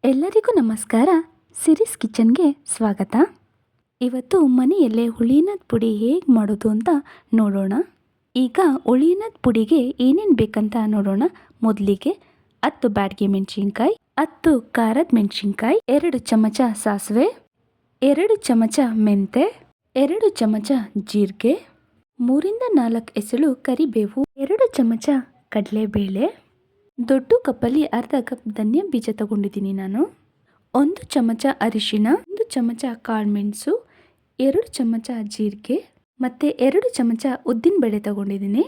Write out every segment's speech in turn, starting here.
ಎಲ್ಲರಿಗೂ ನಮಸ್ಕಾರ. ಸಿರೀಸ್ ಕಿಚನ್ಗೆ ಸ್ವಾಗತ. ಇವತ್ತು ಮನೆಯಲ್ಲೇ ಹುಳಿನದ ಪುಡಿ ಹೇಗೆ ಮಾಡೋದು ಅಂತ ನೋಡೋಣ. ಈಗ ಹುಳಿನದ ಪುಡಿಗೆ ಏನೇನು ಬೇಕಂತ ನೋಡೋಣ. ಮೊದಲಿಗೆ 10 ಬ್ಯಾಡಗಿ ಮೆಣಸಿನ್ಕಾಯಿ, 10 ಖಾರದ ಮೆಣಸಿನ್ಕಾಯಿ, 2 ಚಮಚ ಸಾಸಿವೆ, 2 ಚಮಚ ಮೆಂತೆ, 2 ಚಮಚ ಜೀರಿಗೆ, 3-4 ಎಸಳು ಕರಿಬೇವು, 2 ಚಮಚ ಕಡಲೆಬೇಳೆ, ದೊಡ್ಡ ಕಪ್ಪಲ್ಲಿ ಅರ್ಧ ಕಪ್ ಧನಿಯಾ ಬೀಜ ತಗೊಂಡಿದ್ದೀನಿ ನಾನು, 1 ಚಮಚ ಅರಿಶಿಣ, 1 ಚಮಚ ಕಾಳುಮೆಣಸು, 2 ಚಮಚ ಜೀರಿಗೆ ಮತ್ತು 2 ಚಮಚ ಉದ್ದಿನಬೇಳೆ ತಗೊಂಡಿದ್ದೀನಿ.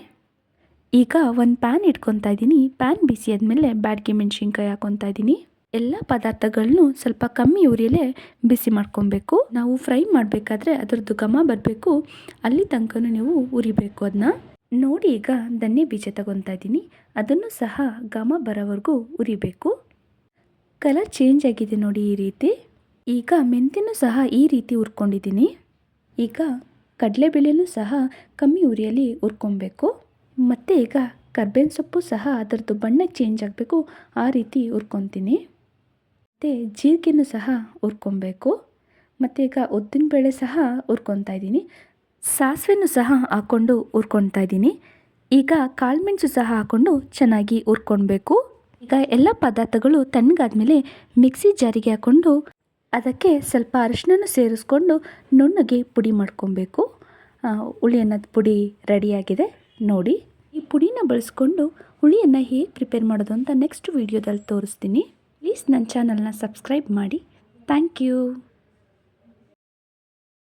ಈಗ ಒಂದು ಪ್ಯಾನ್ ಇಟ್ಕೊತಾ ಇದ್ದೀನಿ. ಪ್ಯಾನ್ ಬಿಸಿ ಆದಮೇಲೆ ಬ್ಯಾಡಗಿ ಮೆಣಸಿನ್ಕಾಯಿ ಹಾಕೊತಾ ಇದ್ದೀನಿ. ಎಲ್ಲ ಪದಾರ್ಥಗಳನ್ನು ಸ್ವಲ್ಪ ಕಮ್ಮಿ ಉರಿಯಲ್ಲೇ ಬಿಸಿ ಮಾಡ್ಕೊಬೇಕು. ನಾವು ಫ್ರೈ ಮಾಡಬೇಕಾದ್ರೆ ಅದರದ್ದು ಘಮ ಬರಬೇಕು, ಅಲ್ಲಿ ತನಕ ನೀವು ಉರಿಬೇಕು ಅದನ್ನ. ನೋಡಿ, ಈಗ ಧನಿಯಾ ಬೀಜ ತಗೊತಾ ಇದ್ದೀನಿ. ಅದನ್ನು ಸಹ ಘಮ ಬರೋವರೆಗೂ ಉರಿಬೇಕು. ಕಲರ್ ಚೇಂಜ್ ಆಗಿದೆ ನೋಡಿ ಈ ರೀತಿ. ಈಗ ಮೆಂತ್ಯನೂ ಸಹ ಈ ರೀತಿ ಹುರ್ಕೊಂಡಿದ್ದೀನಿ. ಈಗ ಕಡಲೆಬೇಳೆನೂ ಸಹ ಕಮ್ಮಿ ಉರಿಯಲ್ಲಿ ಹುರ್ಕೊಬೇಕು. ಮತ್ತು ಈಗ ಕರ್ಬೇವಿನ ಸೊಪ್ಪು ಸಹ ಅದರದ್ದು ಬಣ್ಣ ಚೇಂಜ್ ಆಗಬೇಕು, ಆ ರೀತಿ ಹುರ್ಕೊತೀನಿ. ಮತ್ತು ಜೀರಿಗೆನೂ ಸಹ ಹುರ್ಕೊಬೇಕು. ಮತ್ತು ಈಗ ಉದ್ದಿನಬೇಳೆ ಸಹ ಹುರ್ಕೊತಾ ಇದ್ದೀನಿ. ಸಾಸಿವೆನೂ ಸಹ ಹಾಕ್ಕೊಂಡು ಹುರ್ಕೊತಾ ಇದ್ದೀನಿ. ಈಗ ಕಾಳುಮೆಣಸು ಸಹ ಹಾಕ್ಕೊಂಡು ಚೆನ್ನಾಗಿ ಹುರ್ಕೊಳ್ಬೇಕು. ಈಗ ಎಲ್ಲ ಪದಾರ್ಥಗಳು ತಣ್ಣಗಾದ್ಮೇಲೆ ಮಿಕ್ಸಿ ಜಾರಿಗೆ ಹಾಕ್ಕೊಂಡು ಅದಕ್ಕೆ ಸ್ವಲ್ಪ ಅರಿಶಿನ ಸೇರಿಸ್ಕೊಂಡು ನುಣ್ಣಗೆ ಪುಡಿ ಮಾಡ್ಕೊಬೇಕು. ಹುಳಿಯನ್ನದ ಪುಡಿ ರೆಡಿಯಾಗಿದೆ ನೋಡಿ. ಈ ಪುಡಿನ ಬಳಸ್ಕೊಂಡು ಹುಳಿಯನ್ನು ಹೇಗೆ ಪ್ರಿಪೇರ್ ಮಾಡೋದು ಅಂತ ನೆಕ್ಸ್ಟ್ ವೀಡಿಯೋದಲ್ಲಿ ತೋರಿಸ್ತೀನಿ. ಪ್ಲೀಸ್ ನನ್ನ ಚಾನಲ್ನ ಸಬ್ಸ್ಕ್ರೈಬ್ ಮಾಡಿ. Thank you.